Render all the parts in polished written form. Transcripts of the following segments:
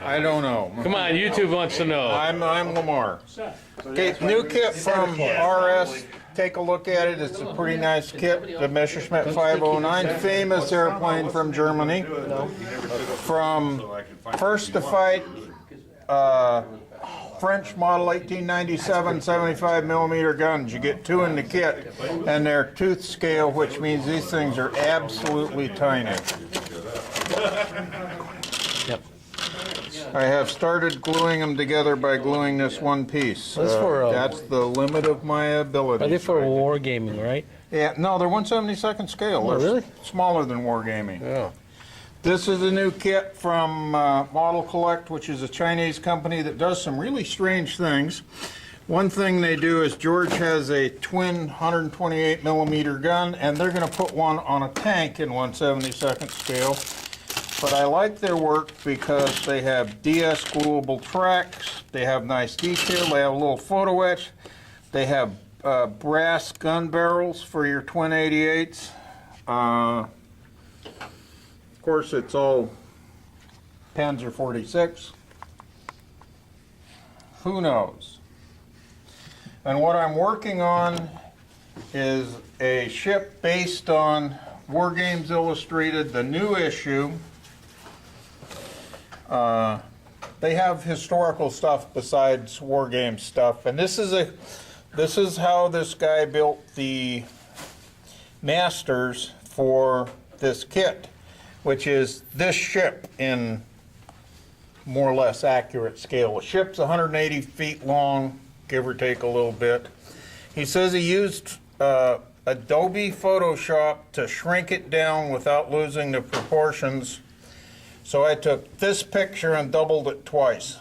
I don't know. Come on, YouTube wants to know. I'm Lamar. Okay, new kit from RS. Take a look at it. It's a pretty nice kit. The Messerschmitt 509, famous airplane from Germany. From First to Fight, French model 1897 75 millimeter guns. You get 2 in the kit, and they're tooth scale, which means these things are absolutely tiny. Yep. I have started gluing them together by gluing this one piece. That's the limit of my ability. Are they for wargaming, right? Yeah, no, they're 1/72 scale. Oh, really? Smaller than wargaming. Yeah. This is a new kit from Model Collect, which is a Chinese company that does some really strange things. One thing they do is George has a twin 128 millimeter gun, and they're going to put one on a tank in 1/72 scale. But I like their work because they have DS gluable tracks, they have nice detail, they have a little photo etch, they have brass gun barrels for your twin 88s. Of course, it's all Panzer 46. Who knows? And what I'm working on is a ship based on War Games Illustrated, the new issue. They have historical stuff besides War Games stuff, and this is how this guy built the masters for this kit, which is this ship in more or less accurate scale. The ship's 180 feet long, give or take a little bit. He says he used Adobe Photoshop to shrink it down without losing the proportions. So I took this picture and doubled it twice.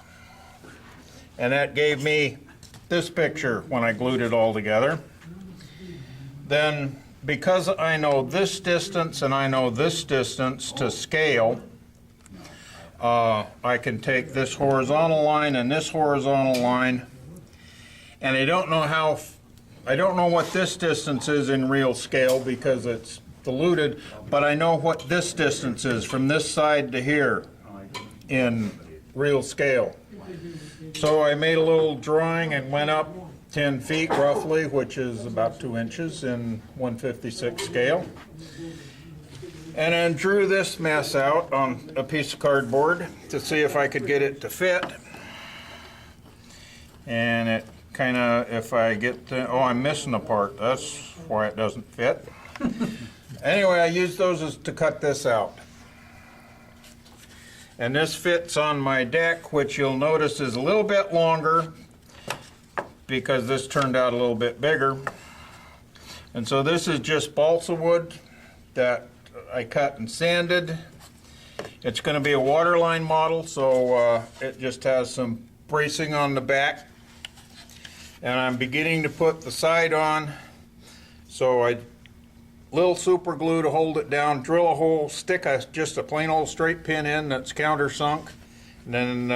And that gave me this picture when I glued it all together. Then, because I know this distance and I know this distance to scale, I can take this horizontal line and this horizontal line, and I don't know what this distance is in real scale because it's diluted, but I know what this distance is from this side to here in real scale. So I made a little drawing and went up 10 feet roughly, which is about 2 inches in 1/56 scale. And then drew this mess out on a piece of cardboard to see if I could get it to fit. And it kind of, if I get to, oh, I'm missing a part. That's why it doesn't fit. Anyway, I used those to cut this out. And this fits on my deck, which you'll notice is a little bit longer because this turned out a little bit bigger. And so this is just balsa wood that I cut and sanded. It's going to be a waterline model, so it just has some bracing on the back. And I'm beginning to put the side on, so I little super glue to hold it down, drill a hole, stick just a plain old straight pin in that's countersunk, and then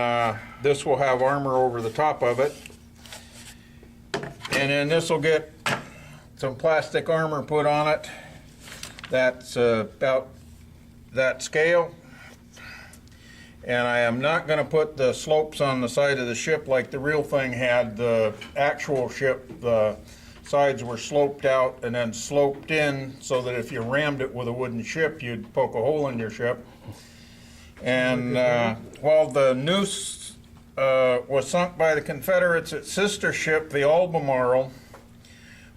this will have armor over the top of it. And then this will get some plastic armor put on it that's about that scale. And I am not going to put the slopes on the side of the ship like the real thing had. The actual ship, the sides were sloped out and then sloped in so that if you rammed it with a wooden ship, you'd poke a hole in your ship. And while the noose was sunk by the Confederates, its sister ship, the Albemarle,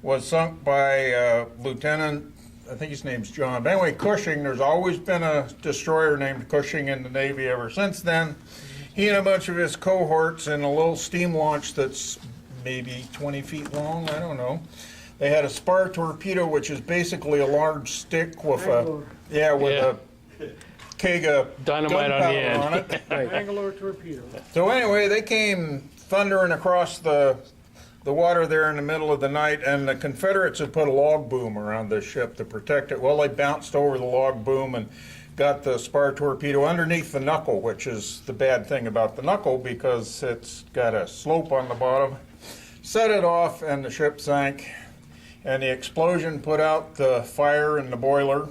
was sunk by Lieutenant, I think his name's John, but anyway, Cushing. There's always been a destroyer named Cushing in the Navy ever since then. He and a bunch of his cohorts in a little steam launch that's maybe 20 feet long, I don't know. They had a spar torpedo, which is basically a large stick with a keg of Dynamite on the end. on it. Bangalore torpedo. So anyway, they came thundering across the water there in the middle of the night, and the Confederates had put a log boom around this ship to protect it. Well, they bounced over the log boom and got the spar torpedo underneath the knuckle, which is the bad thing about the knuckle because it's got a slope on the bottom. Set it off, and the ship sank, and the explosion put out the fire in the boiler,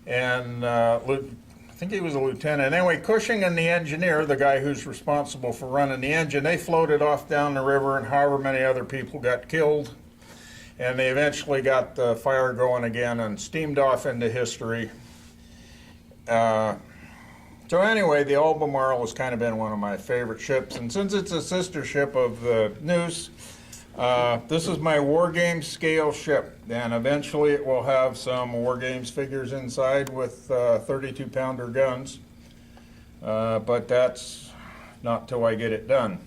and I think he was a lieutenant. Anyway, Cushing and the engineer, the guy who's responsible for running the engine, they floated off down the river, and however many other people got killed. And they eventually got the fire going again and steamed off into history. So anyway, the Albemarle has kind of been one of my favorite ships, and since it's a sister ship of the Neuse, this is my War Games scale ship, and eventually it will have some War Games figures inside with 32-pounder guns, but that's not till I get it done.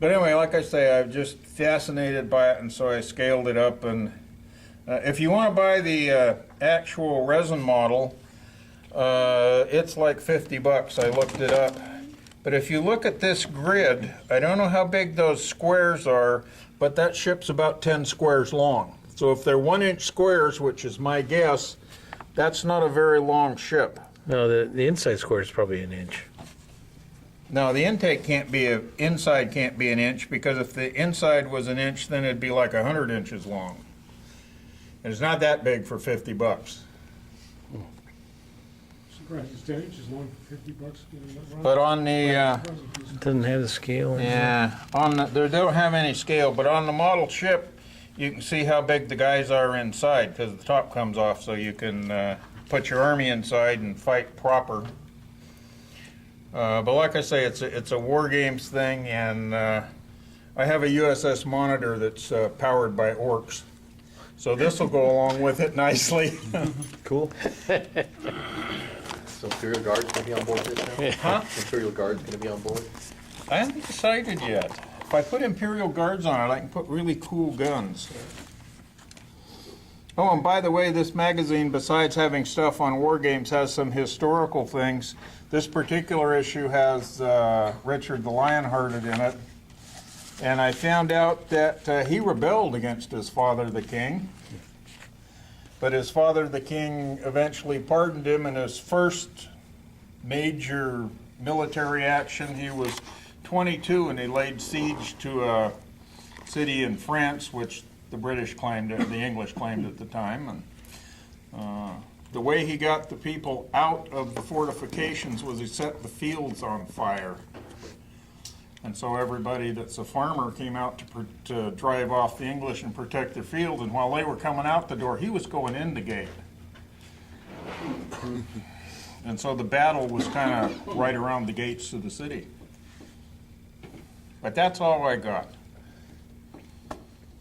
But anyway, like I say, I'm just fascinated by it, and so I scaled it up. And if you want to buy the actual resin model, it's like $50. I looked it up. But if you look at this grid, I don't know how big those squares are, but that ship's about 10 squares long. So if they're 1-inch squares, which is my guess, that's not a very long ship. No, the inside square is probably an inch. No, the inside can't be an inch, because if the inside was an inch, then it'd be like 100 inches long. And it's not that big for $50. Surprised it's 10 inches long for $50. But on the It doesn't have the scale. they don't have any scale, but on the model ship, you can see how big the guys are inside, because the top comes off, so you can put your army inside and fight proper. But like I say, it's a War Games thing, and I have a USS Monitor that's powered by orcs. So this will go along with it nicely. Cool. So Imperial Guard's going to be on board this now? Huh? Imperial Guard's going to be on board? I haven't decided yet. If I put Imperial Guards on it, I can put really cool guns. Oh, and by the way, this magazine, besides having stuff on War Games, has some historical things. This particular issue has Richard the Lionhearted in it. And I found out that he rebelled against his father, the king. But his father, the king, eventually pardoned him. In his first major military action, he was 22, and he laid siege to a city in France, which the British claimed, the English claimed at the time. And the way he got the people out of the fortifications was he set the fields on fire. And so everybody that's a farmer came out to drive off the English and protect their fields, and while they were coming out the door, he was going in the gate. And so the battle was kind of right around the gates of the city. But that's all I got.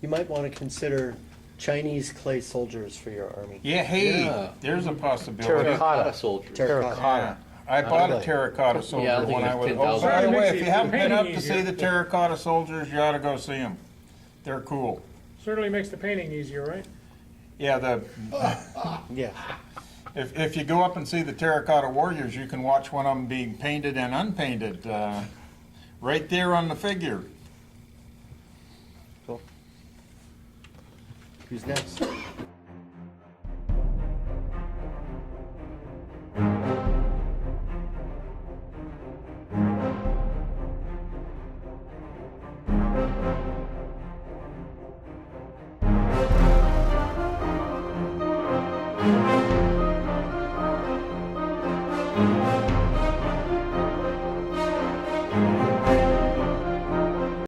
You might want to consider Chinese clay soldiers for your army. Yeah, hey, Yeah. there's a possibility. Terracotta. Soldiers. Terracotta. I bought a terracotta soldier Yeah, I think when I it's was. Oh, 10,000. by the way, if Makes you the haven't been up painting to see easier. the terracotta soldiers, you ought to go see them. They're cool. Certainly makes the painting easier, right? Yeah, Yeah. if you go up and see the terracotta warriors, you can watch one of them being painted and unpainted, right there on the figure. Cool. Who's next?